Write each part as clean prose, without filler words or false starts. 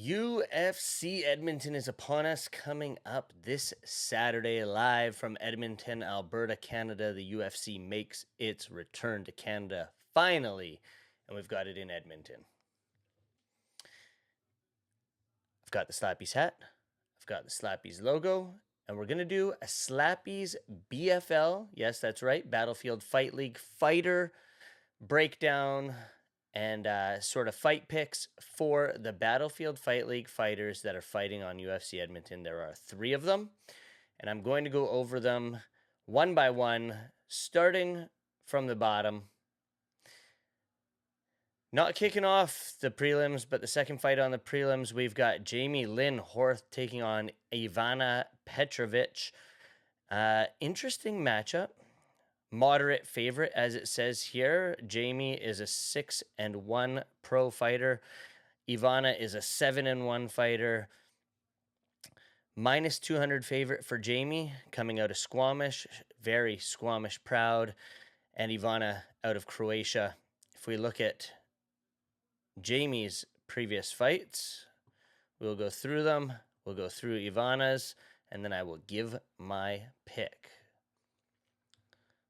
UFC Edmonton is upon us, coming up this Saturday live from Edmonton, Alberta, Canada. The UFC makes its return to Canada finally, and we've got it in Edmonton. I've got the Slappies hat, I've got the Slappies logo, and we're going to do a Slappies BFL. Yes, that's right, Battlefield Fight League fighter breakdown and sort of fight picks for the Battlefield Fight League fighters that are fighting on UFC Edmonton. There are 3 of them, and I'm going to go over them one by one, starting from the bottom. Not kicking off the prelims, but the second fight on the prelims, we've got Jamey-Lyn Horth taking on Ivana Petrovic. Interesting matchup. Moderate favorite, as it says here. Jamie is a 6-1 pro fighter. Ivana is a 7-1 fighter. Minus 200 favorite for Jamie, coming out of Squamish, very Squamish proud, and Ivana out of Croatia. If we look at Jamie's previous fights, we'll go through them. We'll go through Ivana's, and then I will give my pick.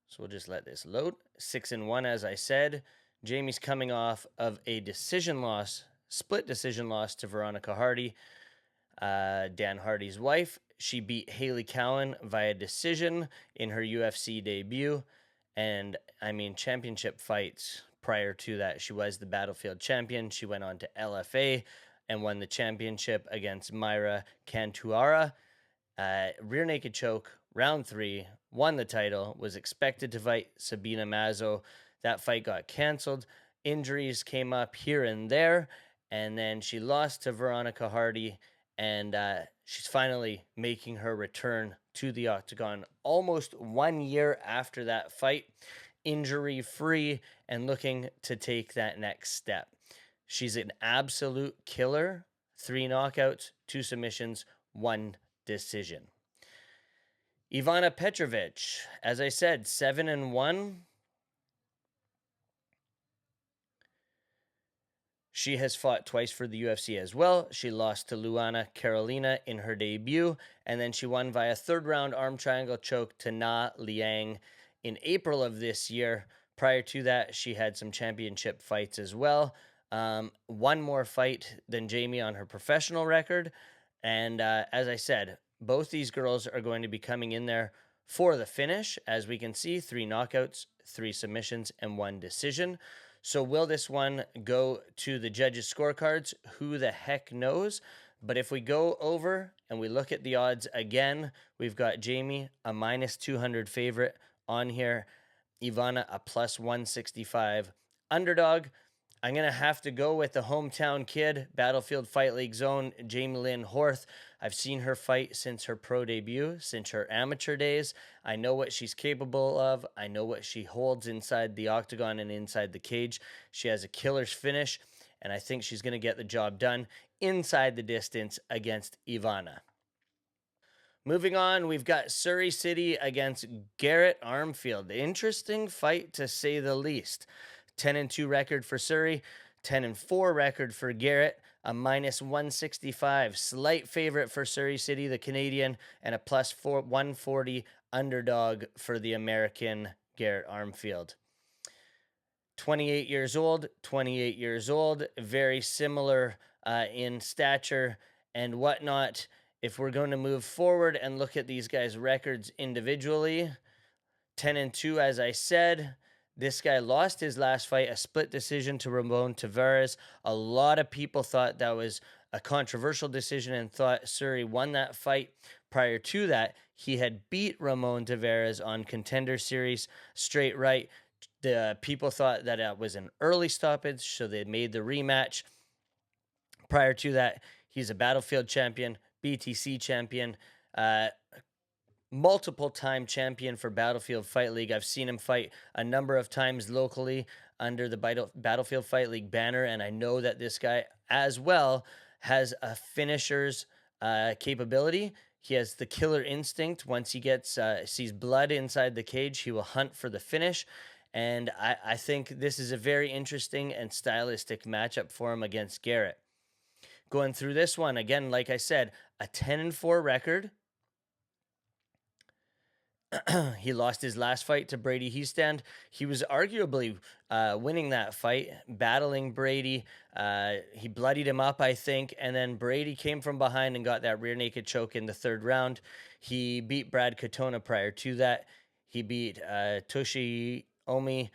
So we'll just let this load. 6-1, as I said. Jamie's coming off of a decision loss, split decision loss to Veronica Hardy, Dan Hardy's wife. She beat Haley Cowan via decision in her UFC debut. And I mean, championship fights prior to that. She was the Battlefield champion. She went on to LFA and won the championship against Myra Cantuara. Rear naked choke, round 3, won the title, was expected to fight Sabina Mazo. That fight got canceled. Injuries came up here and there, and then she lost to Veronica Hardy, and she's finally making her return to the octagon almost 1 year after that fight, injury-free, and looking to take that next step. She's an absolute killer. 3 knockouts, 2 submissions, 1 decision. Ivana Petrovic, as I said, 7-1. She has fought twice for the UFC as well. She lost to Luana Carolina in her debut, and then she won via 3rd round arm triangle choke to Na Liang in April of this year. Prior to that, she had some championship fights as well. One more fight than Jamie on her professional record. And as I said, both these girls are going to be coming in there for the finish. As we can see, 3 knockouts, 3 submissions, and 1 decision. So will this one go to the judges' scorecards? Who the heck knows? But if we go over and we look at the odds again, we've got Jamie, a minus 200 favorite on here. Ivana, a plus 165 underdog. I'm going to have to go with the hometown kid, Battlefield Fight League Zone, Jamey-Lyn Horth. I've seen her fight since her pro debut, since her amateur days. I know what she's capable of. I know what she holds inside the octagon and inside the cage. She has a killer's finish, and I think she's going to get the job done inside the distance against Ivana. Moving on, we've got Serhiy Sidey against Garrett Armfield. Interesting fight, to say the least. 10-2 record for Serhiy, 10-4 record for Garrett, a minus 165. Slight favorite for Serhiy Sidey, the Canadian, and a plus 140 underdog for the American Garrett Armfield. 28 years old, very similar in stature and whatnot. If we're going to move forward and look at these guys' records individually, 10-2, as I said. This guy lost his last fight, a split decision to Ramon Tavares. A lot of people thought that was a controversial decision and thought Serhiy won that fight. Prior to that, he had beat Ramon Tavares on Contender Series straight right. The people thought that it was an early stoppage, so they made the rematch. Prior to that, he's a Battlefield champion, BTC champion, multiple-time champion for Battlefield Fight League. I've seen him fight a number of times locally under the Battlefield Fight League banner, and I know that this guy as well has a finisher's capability. He has the killer instinct. Once he gets sees blood inside the cage, he will hunt for the finish. And I think this is a very interesting and stylistic matchup for him against Garrett. Going through this one, again, like I said, a 10-4 record. He lost his last fight to Brady Heastand. He was arguably winning that fight, battling Brady. He bloodied him up, I think, and then Brady came from behind and got that rear naked choke in the third round. He beat Brad Katona prior to that. He beat Toshiomi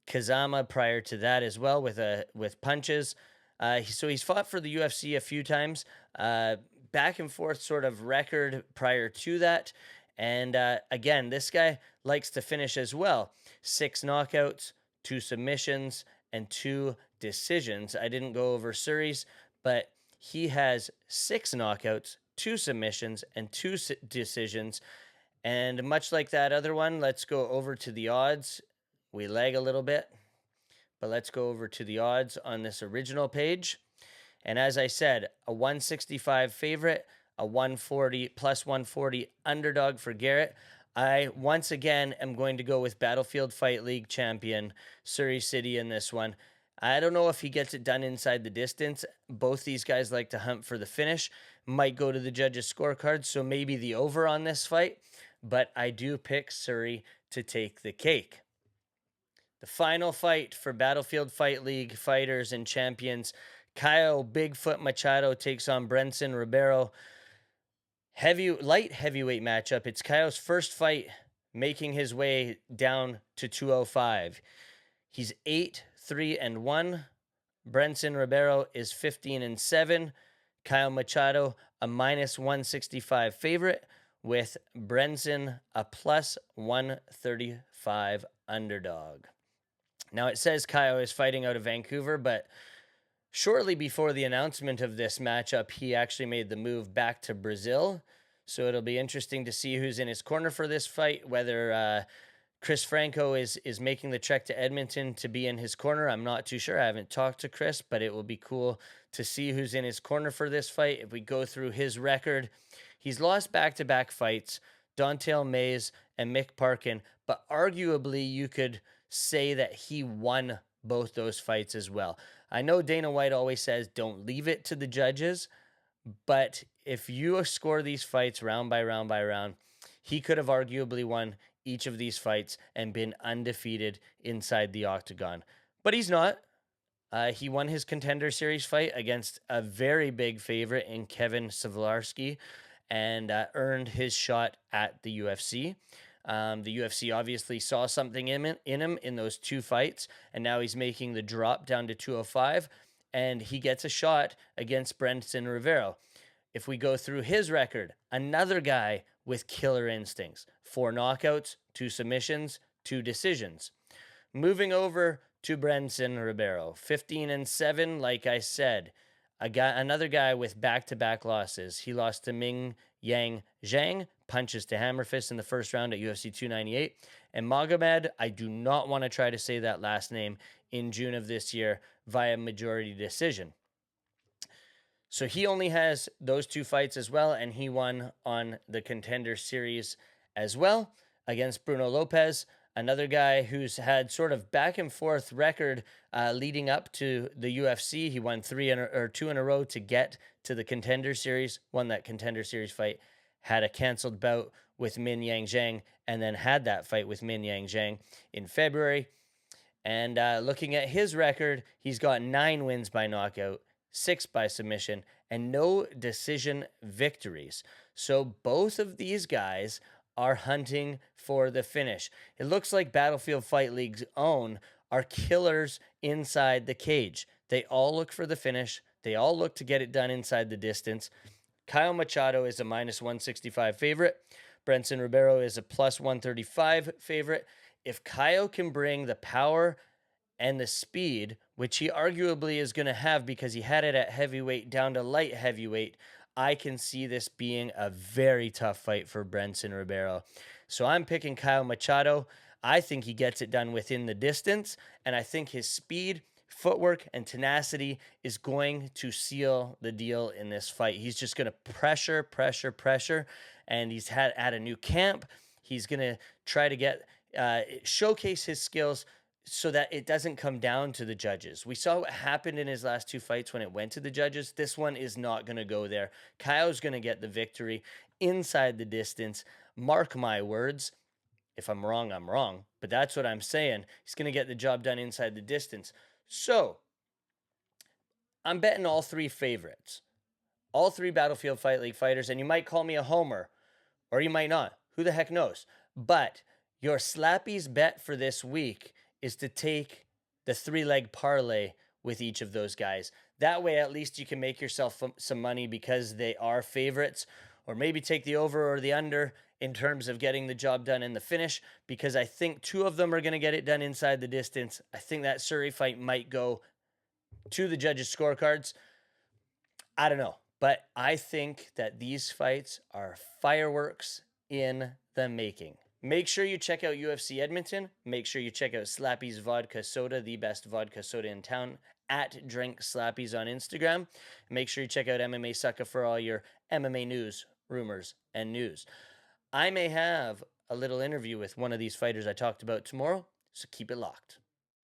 Kazama prior to that as well with punches. So he's fought for the UFC a few times. Back and forth sort of record prior to that. And again, this guy likes to finish as well. 6 knockouts, 2 submissions, and 2 decisions. I didn't go over Serhiy's, but he has 6 knockouts, 2 submissions, and 2 decisions. And much like that other one, let's go over to the odds. We lag a little bit, but let's go over to the odds on this original page. And as I said, a 165 favorite, a 140 plus 140 underdog for Garrett. I once again am going to go with Battlefield Fight League champion Serhiy Sidey in this one. I don't know if he gets it done inside the distance. Both these guys like to hunt for the finish. Might go to the judges' scorecards, so maybe the over on this fight. But I do pick Serhiy to take the cake. The final fight for Battlefield Fight League fighters and champions. Caio Bigfoot Machado takes on Brenson Ribeiro. Light heavyweight matchup. It's Caio's first fight making his way down to 205. He's 8-3-1. Brenson Ribeiro is 15-7. Caio Machado, a minus 165 favorite, with Brenson a plus 135 underdog. Now it says Caio is fighting out of Vancouver, but shortly before the announcement of this matchup, he actually made the move back to Brazil. So it'll be interesting to see who's in his corner for this fight, whether Chris Franco is making the trek to Edmonton to be in his corner. I'm not too sure. I haven't talked to Chris, but it will be cool to see who's in his corner for this fight. If we go through his record, he's lost back-to-back fights, Don'Tale Mayes and Mick Parkin, but arguably you could say that he won both those fights as well. I know Dana White always says don't leave it to the judges, but if you score these fights round by round by round, he could have arguably won each of these fights and been undefeated inside the octagon. But he's not. He won his Contender Series fight against a very big favorite in Kevin Savlarski and earned his shot at the UFC. The UFC obviously saw something in him in those 2 fights, and now he's making the drop down to 205, and he gets a shot against Brenson Ribeiro. If we go through his record, another guy with killer instincts. 4 knockouts, 2 submissions, 2 decisions. Moving over to Brenson Ribeiro, 15-7, like I said. Another guy with back-to-back losses. He lost to Ming Yang Zhang, punches to hammer fist in the first round at UFC 298. And Magomed, I do not want to try to say that last name, in June of this year via majority decision. So he only has those 2 fights as well, and he won on the Contender Series as well against Bruno Lopez, another guy who's had sort of back and forth record leading up to the UFC. He won 2 in a row to get to the Contender Series, won that Contender Series fight, had a canceled bout with Min Yang Zhang, and then had that fight with Min Yang Zhang in February. And looking at his record, he's got 9 wins by knockout, 6 by submission, and no decision victories. So both of these guys are hunting for the finish. It looks like Battlefield Fight League's own are killers inside the cage. They all look for the finish. They all look to get it done inside the distance. Caio Machado is a minus 165 favorite. Brenson Ribeiro is a plus 135 favorite. If Caio can bring the power and the speed, which he arguably is going to have because he had it at heavyweight down to light heavyweight, I can see this being a very tough fight for Brenson Ribeiro. So I'm picking Caio Machado. I think he gets it done within the distance, and I think his speed, footwork, and tenacity is going to seal the deal in this fight. He's just going to pressure, and he's at a new camp. He's going to try to showcase his skills, so that it doesn't come down to the judges. We saw what happened in his last two fights when it went to the judges. This one is not going to go there. Caio's going to get the victory inside the distance. Mark my words. If I'm wrong, I'm wrong. But that's what I'm saying. He's going to get the job done inside the distance. So I'm betting all three favorites, all three Battlefield Fight League fighters. And you might call me a homer, or you might not. Who the heck knows? But your Slappy's bet for this week is to take the 3-leg parlay with each of those guys. That way, at least you can make yourself some money because they are favorites, or maybe take the over or the under in terms of getting the job done in the finish, because I think two of them are going to get it done inside the distance. I think that Serhiy fight might go to the judges' scorecards. I don't know, but I think that these fights are fireworks in the making. Make sure you check out UFC Edmonton. Make sure you check out Slappy's Vodka Soda, the best vodka soda in town, at Drink Slappies on Instagram. Make sure you check out MMA Sucka for all your MMA news, rumors, and news. I may have a little interview with one of these fighters I talked about tomorrow, so keep it locked.